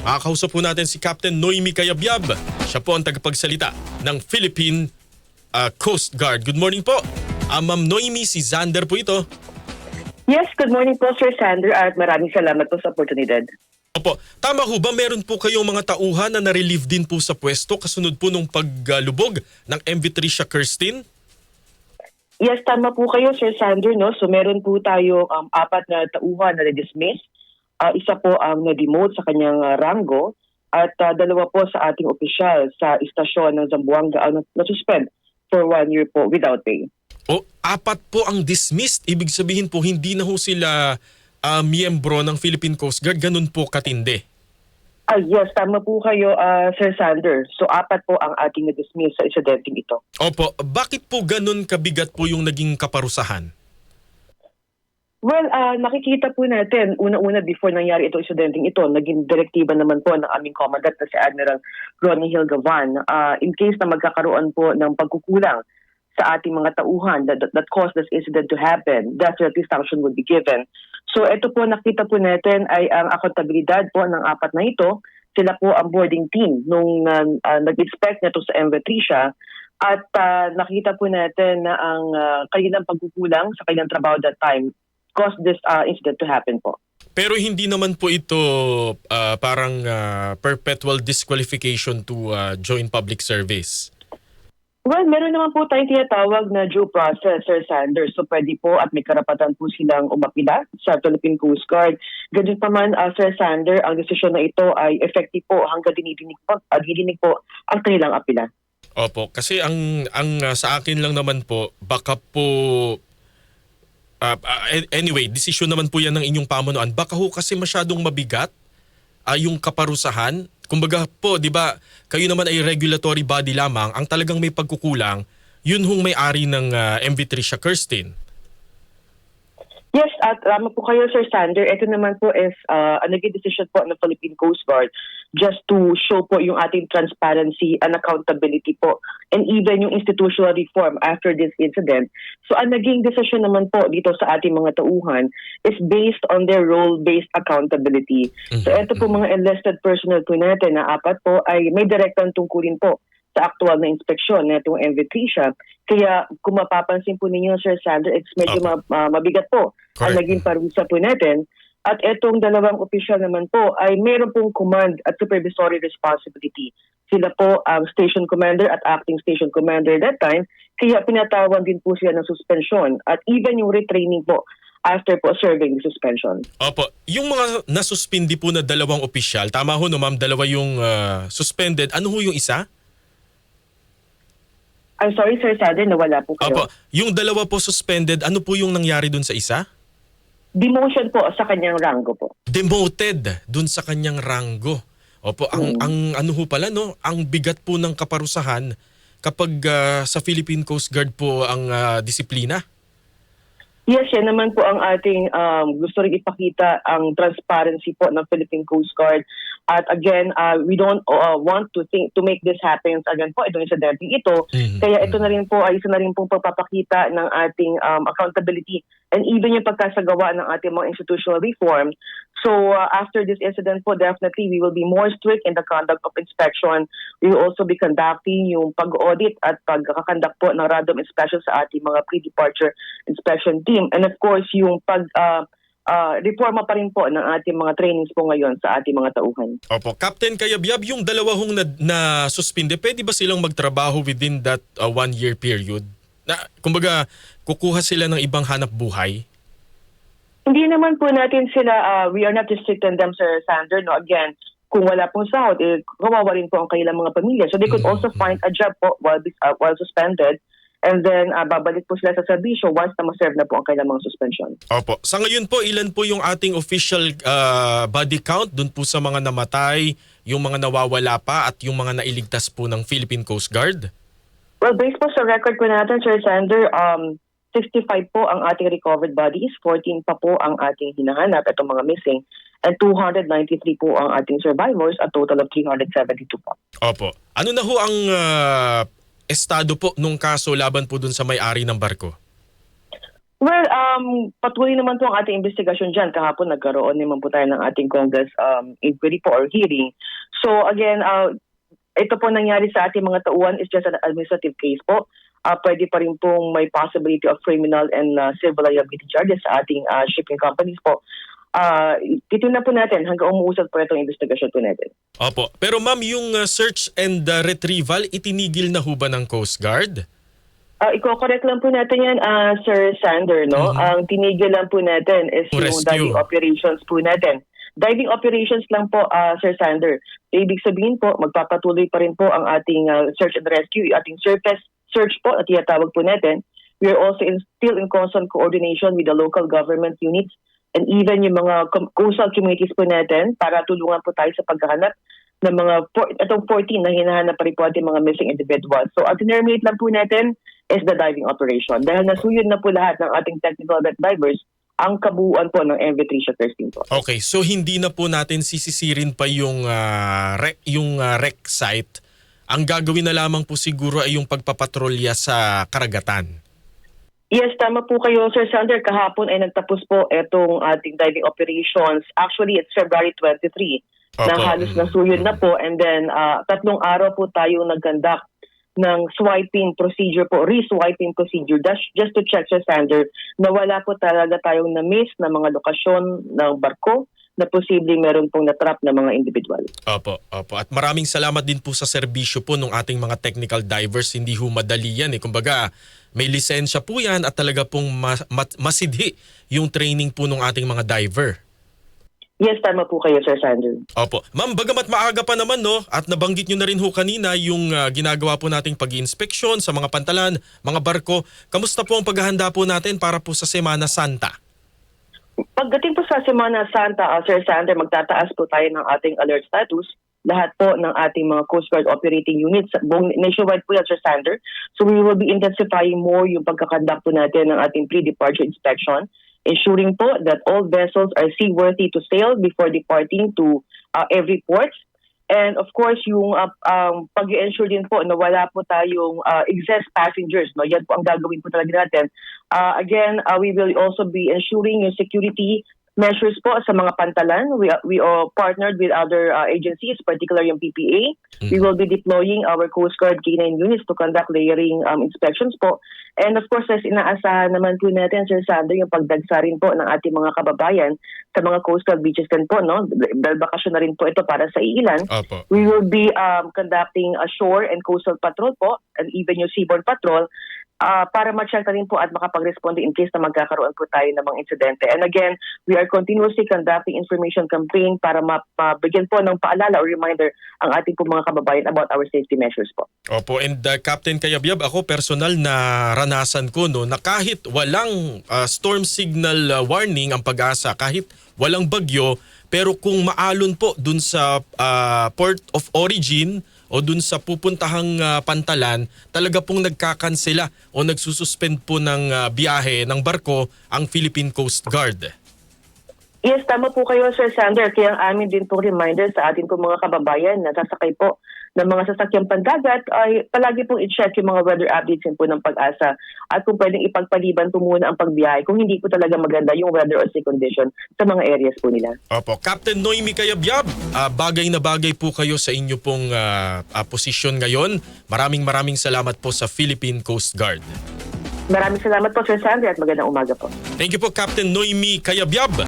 Makakausap po natin si Captain Noemi Cayabyab. Siya po ang tagapagsalita ng Philippine Coast Guard. Good morning po. Ma'am Noemi, si Xander po ito. Yes, good morning po Sir Sander at maraming salamat po sa oportunidad. Opo, tama ho ba meron po kayong mga tauhan na na-relieve din po sa pwesto kasunod po nung paglubog ng MV Tricia Kirstine? Yes, tama po kayo Sir Sander, no? So meron po tayo 4 na tauhan na na-dismiss. Isa po ang na-demote sa kanyang ranggo at 2 po sa ating opisyal sa istasyon ng Zamboanga na-suspend for 1 year po without pay. O, 4 po ang dismissed. Ibig sabihin po hindi na ho sila miyembro ng Philippine Coast Guard. Ganun po katindi. Yes, tama po kayo Sir Sander. So 4 po ang ating na-dismiss sa insidenteng ito. Opo, bakit po ganun kabigat po yung naging kaparusahan? Well, nakikita po natin, una-una before nangyari itong insidenteng ito, naging direktiba naman po ng aming commandant na si Admiral Ronnie Hill Gavan. In case na magkakaroon po ng pagkukulang sa ating mga tauhan that caused this incident to happen, definitely sanction would be given. So ito po, nakita po natin ay ang accountabilidad po ng 4 na ito. Sila po ang boarding team nung nag-inspect nito sa MV Tricia. At nakita po natin na ang kanilang pagkukulang sa kanilang trabaho that time caused this incident to happen po. Pero hindi naman po ito parang perpetual disqualification to join public service. Well, meron naman po tayong tinatawag na due process, Sir Sanders. So pwede po at may karapatan po silang umapila sa Philippine Coast Guard. Ganun pa man, Sir Sander, ang desisyon na ito ay effective po hanggang dinidinig po ang kanilang apila. Opo, kasi ang sa akin lang naman po, baka po anyway, desisyon naman po yan ng inyong pamunuan. Baka ho kasi masyadong mabigat yung kaparusahan. Kumbaga po, di ba, kayo naman ay regulatory body lamang. Ang talagang may pagkukulang, yun hong may-ari ng MV Tricia Kirstine. Yes, at tama po kayo, Sir Sander. Ito naman po is naging decision po ng Philippine Coast Guard just to show po yung ating transparency and accountability po and even yung institutional reform after this incident. So ang naging decision naman po dito sa ating mga tauhan is based on their role-based accountability. So ito po mga enlisted personnel po natin na 4 po ay may direktang tungkulin po sa aktual na inspeksyon na itong MV Tricia. Kaya kung mapapansin po ninyo, Sir Sander, it's medyo mabigat po ang naging parusa po natin. At itong 2 opisyal naman po ay mayroon pong command at supervisory responsibility. Sila po ang station commander at acting station commander that time. Kaya pinatawan din po sila ng suspension at even yung retraining po after po serving the suspension. Opo, yung mga nasuspindi po na 2 opisyal, tama ho no ma'am, 2 yung suspended. Ano ho yung isa? I'm sorry, Sir Sander, nawala po kayo. Opo, yung 2 po suspended, ano po yung nangyari dun sa isa? Demotion po sa kanyang ranggo po. Demoted dun sa kanyang ranggo. Opo, ang ano ho pala no, ang bigat po ng kaparusahan kapag sa Philippine Coast Guard po ang disiplina. Yes, yan naman po ang ating gusto rin ipakita ang transparency po ng Philippine Coast Guard. At again, we don't want to make this happen again po itong incidenteng ito. Kaya ito na rin po ay isa na rin pong pagpapakita ng ating accountability and even yung pagkasagawa ng ating mga institutional reform. So after this incident po, definitely we will be more strict in the conduct of inspection. We will also be conducting yung pag-audit at pagkakandak po ng random inspection sa ating mga pre-departure inspection team. And of course, yung reforma pa rin po ng ating mga trainings po ngayon sa ating mga tauhan. Opo, Captain Cayabyab, yung 2 hong na suspinde, pwede ba silang magtrabaho within that 1-year period? Na, kumbaga, kukuha sila ng ibang hanap buhay? Hindi naman po natin sila, we are not restricting them, Sir Sander. No, again, kung wala pong sahod, kawawa rin po ang kanilang mga pamilya. So they could also find a job po while suspended. And then babalik po sila sa serbisyo once na ma-serve na po ang kailang mga suspension. Opo. Sa ngayon po, ilan po yung ating official body count dun po sa mga namatay, yung mga nawawala pa at yung mga nailigtas po ng Philippine Coast Guard? Well, based po sa record po natin, Sir Sander, 65 po ang ating recovered bodies, 14 pa po ang ating hinahanap, itong mga missing, and 293 po ang ating survivors, a total of 372 po. Opo. Ano na ho ang estado po nung kaso laban po dun sa may-ari ng barko? Well, patuloy naman po ang ating investigasyon dyan. Kahapon nagkaroon naman po tayo ng ating Congress inquiry po or hearing. So again, ito po nangyari sa ating mga tauhan is just an administrative case po. Pwede pa rin pong may possibility of criminal and civil liability charges sa ating shipping companies po. Titignan po natin hanggang umuusad po itong investigasyon po natin. Opo. Pero ma'am, yung search and retrieval, itinigil na ho ba ng Coast Guard? Iko-correct lang po natin yan, Sir Sander, no? Ang tinigil lang po natin is yung Rescue. diving operations po natin. Diving operations lang po, Sir Sander. Ibig sabihin po, magpapatuloy pa rin po ang ating search and rescue, ating surface search po at tinatawag po natin. We are also still in constant coordination with the local government units and even yung mga coastal communities po natin para tulungan po tayo sa paghahanap ng mga itong 14 na hinahanap pa rin po ating mga missing individuals. So, ang tinerminate lang po natin is the diving operation. Dahil nasuyod na po lahat ng ating technical divers ang kabuuan po ng MV Tricia 13 po. Okay, so hindi na po natin sisisirin pa yung wreck site. Ang gagawin na lamang po siguro ay yung pagpapatrolya sa karagatan. Yes, tama po kayo, Sir Sander. Kahapon ay nagtapos po itong ating diving operations. Actually, it's February 23 na Opo. halos nasuyod na po. And then, 3 araw po tayong nag-conduct ng swiping procedure po, re-swiping procedure, just to check, Sir Sander, na wala po talaga tayong na-miss na mga lokasyon ng barko na posibleng meron pong natrap na mga individual. Opo, opo. At maraming salamat din po sa serbisyo po ng ating mga technical divers. Hindi ho madali yan eh. Kumbaga, may lisensya po yan at talaga pong masidhi yung training po ng ating mga diver. Yes, tama po kayo, Sir Sander. Opo. Ma'am, bagamat maaga pa naman no, at nabanggit nyo na rin ho kanina yung ginagawa po nating pag-inspeksyon sa mga pantalan, mga barko. Kamusta po ang paghahanda po natin para po sa Semana Santa? Pagdating po sa Semana Santa, Sir Sander, magtataas po tayo ng ating alert status. Lahat po ng ating mga Coast Guard operating units, buong nationwide po yan, Sir Sander. So we will be intensifying more yung pagkakandak po natin ng ating pre-departure inspection, ensuring po that all vessels are seaworthy to sail before departing to every port. And of course, yung pag-i-ensure din po na wala po tayong excess passengers. No? Yan po ang gagawin po talaga natin. Again, we will also be ensuring yung security measures po sa mga pantalan. We are partnered with other agencies, particularly yung PPA. We will be deploying our Coast Guard K9 units to conduct layering inspections po. And of course, as inaasahan naman po natin, Sir Sander, yung pagdagsa rin po ng ating mga kababayan sa mga coastal beaches din po, no? Dahil bakasyon na rin po ito para sa ilan. Opo. We will be conducting a shore and coastal patrol po, and even yung seaborne patrol, para ma-check na rin po at makapag-responde in case na magkakaroon po tayo ng mga insidente. And again, we are continuously conducting information campaign para mabigyan po ng paalala or reminder ang ating po mga kababayan about our safety measures po. Opo, and Captain Kayabyab, ako personal na ranasan ko no, na kahit walang storm signal warning ang Pag-asa, kahit walang bagyo, pero kung maalon po dun sa port of origin o dun sa pupuntahang pantalan, talaga pong nagkakansela o nagsususpend po ng biyahe ng barko ang Philippine Coast Guard. Yes, tama po kayo, Sir Sander. Kaya ang amin din po reminder sa atin po mga kababayan na sasakay po ng mga sasakyang pandagat ay palagi pong i-check yung mga weather updates po ng Pag-asa at kung pwedeng ipagpaliban po muna ang pagbiyahe kung hindi po talaga maganda yung weather or sea condition sa mga areas po nila. Opo, Captain Noemi Kayabyab, bagay na bagay po kayo sa inyo pong posisyon ngayon. Maraming salamat po sa Philippine Coast Guard. Maraming salamat po, Sir Sander, at magandang umaga po. Thank you po, Captain Noemi Kayabyab.